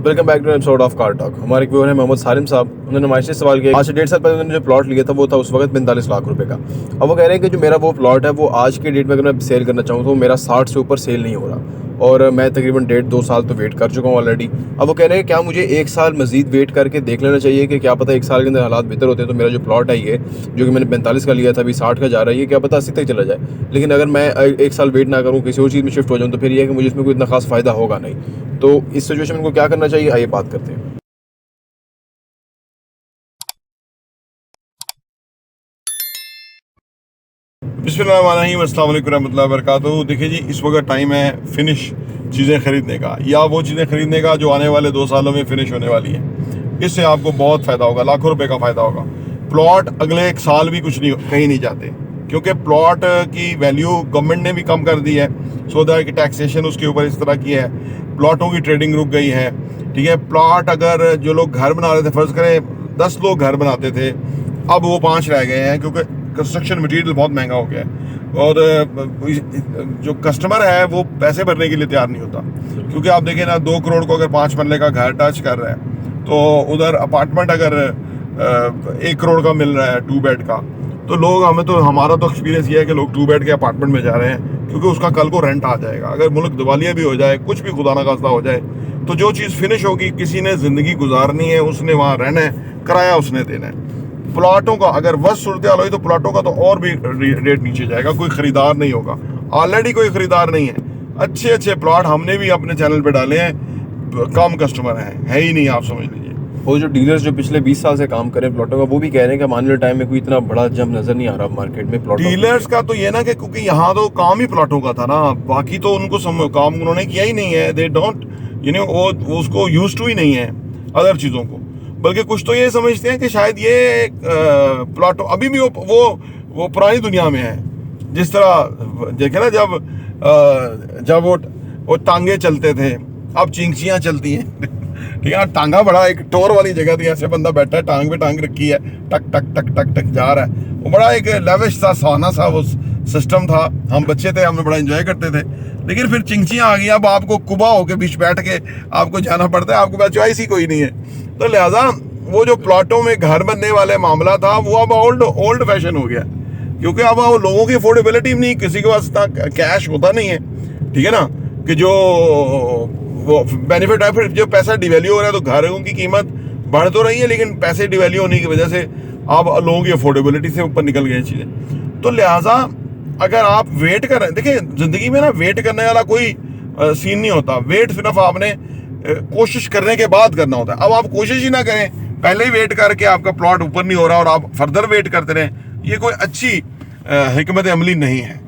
Welcome back to episode of car talk. हमारे एक viewer है मोहम्मद सालिम साहब। उन्होंने हमारे से सवाल किया, आज से 1.5 साल पहले उन्होंने जो प्लॉट लिया था वो था उस वक्त 45 लाख रुपए का। अब वो कह रहे हैं कि जो मेरा वो प्लॉट है वो आज के डेट में अगर मैं सेल करना चाहूँ तो मेरा 60 से ऊपर सेल नहीं हो रहा, और मैं तकरीबन 1.5-2 साल तो वेट कर चुका हूँ ऑलरेडी। अब वो कह रहे हैं क्या मुझे 1 साल मजीद वेट करके देख लेना चाहिए कि क्या पता 1 साल के अंदर हालात बेहतर होते हैं तो मेरा जो प्लॉट है ये जो कि मैंने 45 का लिया था अभी 60 का जा रहा है, ये क्या पता 80 तक चला जाए। लेकिन अगर मैं 1 साल वेट ना करूँ, किसी और चीज़ में शिफ्ट हो जाऊँ तो फिर ये है कि मुझे इसमें कोई इतना खास फ़ायदा होगा नहीं। तो इस सिचुएशन में उनको क्या करना चाहिए, आइए बात करते हैं। बिस्मिल्लाहिर्रहमानिर्रहीम, अस्सलाम वालेकुम रहमतुल्लाहि वबरकातुहू। देखिए जी, इस वक्त टाइम है फिनिश चीज़ें ख़रीदने का, या वो चीज़ें ख़रीदने का जो आने वाले 2 सालों में फ़िनिश होने वाली हैं। इससे आपको बहुत फ़ायदा होगा, लाखों रुपए का फ़ायदा होगा। प्लॉट अगले 1 साल भी कुछ नहीं, कहीं नहीं जाते, क्योंकि प्लॉट की वैल्यू गवर्नमेंट ने भी कम कर दी है। सो दैट कि टैक्सेशन उसके ऊपर इस तरह की है, प्लॉटों की ट्रेडिंग रुक गई है। ठीक है, प्लॉट अगर जो लोग घर बना रहे थे, फ़र्ज़ करें 10 लोग घर बनाते थे, अब वो 5 रह गए हैं, क्योंकि कंस्ट्रक्शन मटेरियल बहुत महंगा हो गया है। और जो कस्टमर है वो पैसे भरने के लिए तैयार नहीं होता, क्योंकि आप देखें ना, 2 करोड़ को अगर 5 मरले का घर टच कर रहा है तो उधर अपार्टमेंट अगर 1 करोड़ का मिल रहा है 2 बेड का, तो लोग हमारा तो एक्सपीरियंस ये है कि लोग 2 बेड के अपार्टमेंट में जा रहे हैं, क्योंकि उसका कल को रेंट आ जाएगा। अगर मुल्क दिवालिया भी हो जाए, कुछ भी खुदा ना खास्ता हो जाए, तो जो चीज़ फिनिश होगी, किसी ने ज़िंदगी गुजारनी है, उसने वहाँ रहना है, किराया उसने देना है। प्लॉटों का अगर बस सूरत हाल हुई तो प्लॉटों का तो और भी रेट नीचे जाएगा, कोई खरीदार नहीं होगा। ऑलरेडी कोई खरीदार नहीं है। अच्छे अच्छे प्लॉट हमने भी अपने चैनल पे डाले हैं, कम कस्टमर है ही नहीं, आप समझ लीजिए। और जो डीलर्स जो पिछले 20 साल से काम कर रहे हैं प्लॉटों का, वो भी कह रहे हैं कि आने वाले टाइम में कोई इतना बड़ा जंप नजर नहीं आ रहा मार्केट में प्लॉट डीलर्स का। तो ये ना कि क्योंकि यहाँ तो काम ही प्लॉटों का था ना, बाकी तो उनको काम उन्होंने किया ही नहीं है। दे डोंट वो उसको यूज टू ही नहीं है अदर चीज़ों को, बल्कि कुछ तो ये समझते हैं कि शायद ये प्लॉट अभी भी वो पुरानी दुनिया में है। जिस तरह देखे ना, जब वो टांगे चलते थे, अब चिंचियाँ चलती हैं। ठीक है, टांगा बड़ा एक टोर वाली जगह थी, ऐसे बंदा बैठा है, टांग पे टांग रखी है, टक टक टक टक टक जा रहा है। वो बड़ा एक लेविश सा सुहाना सा वो सिस्टम था। हम बच्चे थे, हमने बड़ा एंजॉय करते थे। लेकिन फिर चिंचियाँ आ गई, अब आपको कुबा होके बीच बैठ के आपको जाना पड़ता है, आपके पास चॉइस ही कोई नहीं है। तो लिहाजा वो जो प्लॉटों में घर बनने वाले मामला था वो अब ओल्ड फैशन हो गया, क्योंकि अब वो लोगों की अफोर्डेबिलिटी नहीं, किसी के पास इतना कैश होता नहीं है। ठीक है ना, कि जो वो बेनिफिट है, फिर जो पैसा डिवैल्यू हो रहा है तो घरों की कीमत बढ़ तो रही है, लेकिन पैसे डिवैल्यू होने की वजह से अब लोगों की अफोर्डेबिलिटी से ऊपर निकल गई चीज़ें। तो लिहाजा अगर आप वेट कर रहे हैं, देखिए ज़िंदगी में ना वेट करने वाला कोई सीन नहीं होता। वेट सिर्फ आपने कोशिश करने के बाद करना होता है। अब आप कोशिश ही ना करें, पहले ही वेट करके आपका प्लॉट ऊपर नहीं हो रहा और आप फर्दर वेट करते रहें, ये कोई अच्छी हिकमत अमली नहीं है।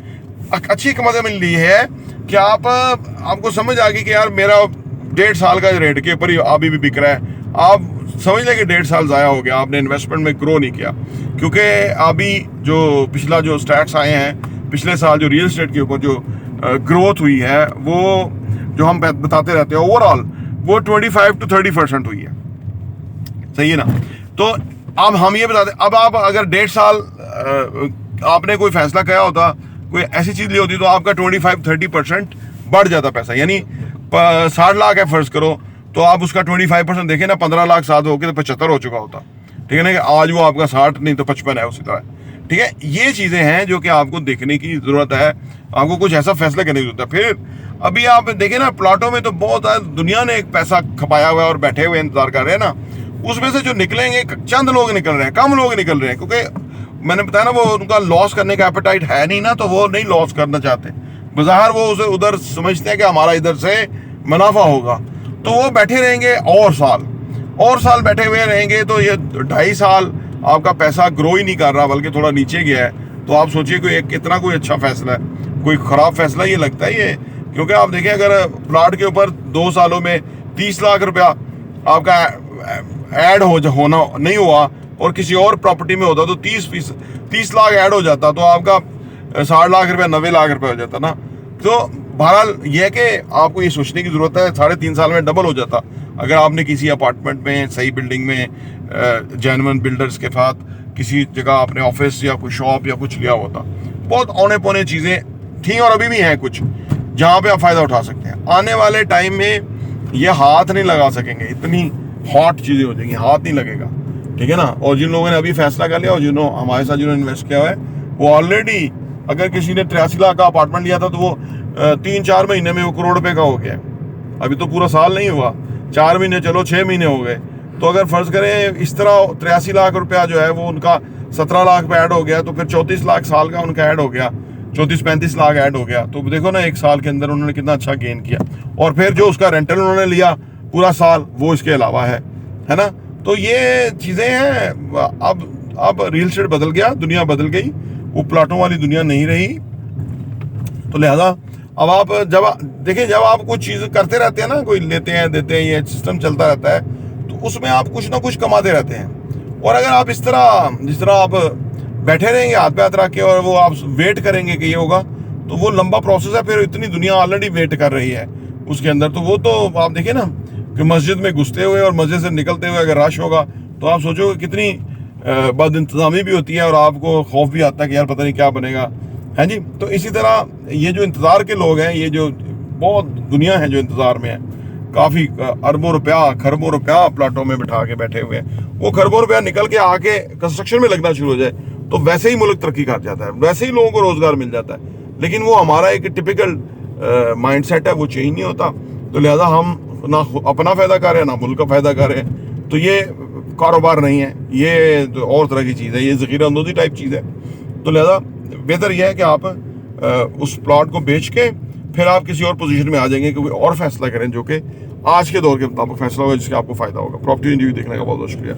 अच्छी हिकमत अमली है कि आपको समझ आ गई कि यार मेरा 1.5 साल का रेट के ऊपर ही अभी भी बिक रहा है। आप समझ लें कि 1.5 साल ज़ाया हो गया, आपने इन्वेस्टमेंट में ग्रो नहीं किया। क्योंकि अभी जो पिछला जो स्टैट्स आए हैं, पिछले साल जो रियल एस्टेट के ऊपर जो ग्रोथ हुई है, वो जो हम बताते रहते हैं, ओवरऑल वो 25 to 30% हुई है। सही है ना। तो अब हम ये बताते, अब आप अगर 1.5 साल आपने कोई फैसला किया होता, कोई ऐसी चीज़ ली होती, तो आपका 25-30% बढ़ जाता पैसा। यानी 60 लाख है फ़र्ज़ करो, तो आप उसका 25% देखें ना, 15 लाख साथ होकर तो 75 हो चुका होता। ठीक है ना, कि आज वो आपका 60 नहीं तो 55 है उसी तरह। ठीक है, ये चीज़ें हैं जो कि आपको देखने की ज़रूरत है, आपको कुछ ऐसा फैसला करने की ज़रूरत है। फिर अभी आप देखें ना, प्लॉटों में तो बहुत दुनिया ने एक पैसा खपाया हुआ है और बैठे हुए इंतजार कर रहे हैं ना, उसमें से जो निकलेंगे चंद लोग निकल रहे हैं, कम लोग निकल रहे हैं, क्योंकि मैंने बताया ना, वो उनका लॉस करने का एपेटाइट है नहीं ना, तो वो नहीं लॉस करना चाहते। बाजार वो उसे उधर समझते हैं कि हमारा इधर से मुनाफा होगा, तो वो बैठे रहेंगे और साल बैठे हुए रहेंगे। तो ये 2.5 साल आपका पैसा ग्रो ही नहीं कर रहा, बल्कि थोड़ा नीचे गया है। तो आप सोचिए कितना कोई अच्छा फैसला है, कोई ख़राब फैसला ये लगता है ये। क्योंकि आप देखें, अगर प्लॉट के ऊपर 2 सालों में 30 लाख रुपया आपका ऐड होना नहीं हुआ और किसी और प्रॉपर्टी में होता तो 30 लाख ऐड हो जाता, तो आपका 60 लाख रुपया 90 लाख रुपया हो जाता ना। तो बहरहाल यह है कि आपको ये सोचने की ज़रूरत है, 3.5 साल में डबल हो जाता अगर आपने किसी अपार्टमेंट में, सही बिल्डिंग में, जेन्युइन बिल्डर्स के साथ किसी जगह आपने ऑफिस या कोई शॉप या कुछ लिया होता। बहुत औने पौने चीज़ें थी और अभी भी हैं कुछ, जहाँ पे आप फ़ायदा उठा सकते हैं। आने वाले टाइम में ये हाथ नहीं लगा सकेंगे, इतनी हॉट चीजें हो जाएंगी, हाथ नहीं लगेगा, ठीक है ना। और जिन लोगों ने अभी फैसला कर लिया और जिन्होंने हमारे साथ जिन्होंने इन्वेस्ट किया हुआ है, वो ऑलरेडी, अगर किसी ने 83 लाख का अपार्टमेंट लिया था तो वो 3-4 महीने में वो करोड़ रुपए का हो गया। अभी तो पूरा साल नहीं हुआ, 4 महीने, चलो 6 महीने हो गए। तो अगर फर्ज करें इस तरह 83 लाख रुपया जो है वो उनका 17 लाख पे ऐड हो गया, तो फिर 34 लाख साल का उनका ऐड हो गया, 34-35 लाख ऐड हो गया। तो देखो ना, एक साल के अंदर उन्होंने कितना अच्छा गेन किया। और फिर जो उसका रेंटल उन्होंने लिया पूरा साल, वो इसके अलावा है ना। तो ये चीजें हैं। अब रियल एस्टेट बदल गया, दुनिया बदल गई, वो प्लाटों वाली दुनिया नहीं रही। तो लिहाजा अब आप जब आप कुछ चीज करते रहते हैं ना, कोई लेते हैं देते हैं, ये सिस्टम चलता रहता है, तो उसमें आप कुछ ना कुछ कमाते रहते हैं। और अगर आप जिस तरह आप बैठे रहेंगे हाथ पे हाथ रख के और वो आप वेट करेंगे कि ये होगा, तो वो लंबा प्रोसेस है। फिर इतनी दुनिया ऑलरेडी वेट कर रही है उसके अंदर। तो वो तो आप देखिए ना कि मस्जिद में घुसते हुए और मस्जिद से निकलते हुए अगर रश होगा, तो आप सोचो कितनी बद इंतजामी भी होती है और आपको खौफ भी आता है कि यार पता नहीं क्या बनेगा, है जी। तो इसी तरह ये जो इंतजार के लोग हैं, ये जो बहुत दुनिया है जो इंतजार में है, काफी अरबों रुपया खरबों रुपया प्लाटों में बिठा के बैठे हुए हैं। वो खरबों रुपया निकल के आके कंस्ट्रक्शन में लगना शुरू हो जाए, तो वैसे ही मुल्क तरक्की कर जाता है, वैसे ही लोगों को रोजगार मिल जाता है। लेकिन वो हमारा एक टिपिकल माइंडसेट है, वो चेंज नहीं होता। तो लिहाजा हम ना अपना फायदा कर रहे हैं ना मुल्क का फायदा कर रहे हैं। तो ये कारोबार नहीं है, ये तो और तरह की चीज़ है, ये ज़ख़ीरा अंदोज़ी टाइप चीज़ है। तो लिहाजा बेहतर यह है कि आप उस प्लॉट को बेच के फिर आप किसी और पोजीशन में आ जाएंगे कि कोई और फैसला करें जो कि आज के दौर के मुताबिक फैसला होगा, जिससे आपको फ़ायदा होगा। प्रॉपर्टी रिव्यू देखने का बहुत बहुत शुक्रिया।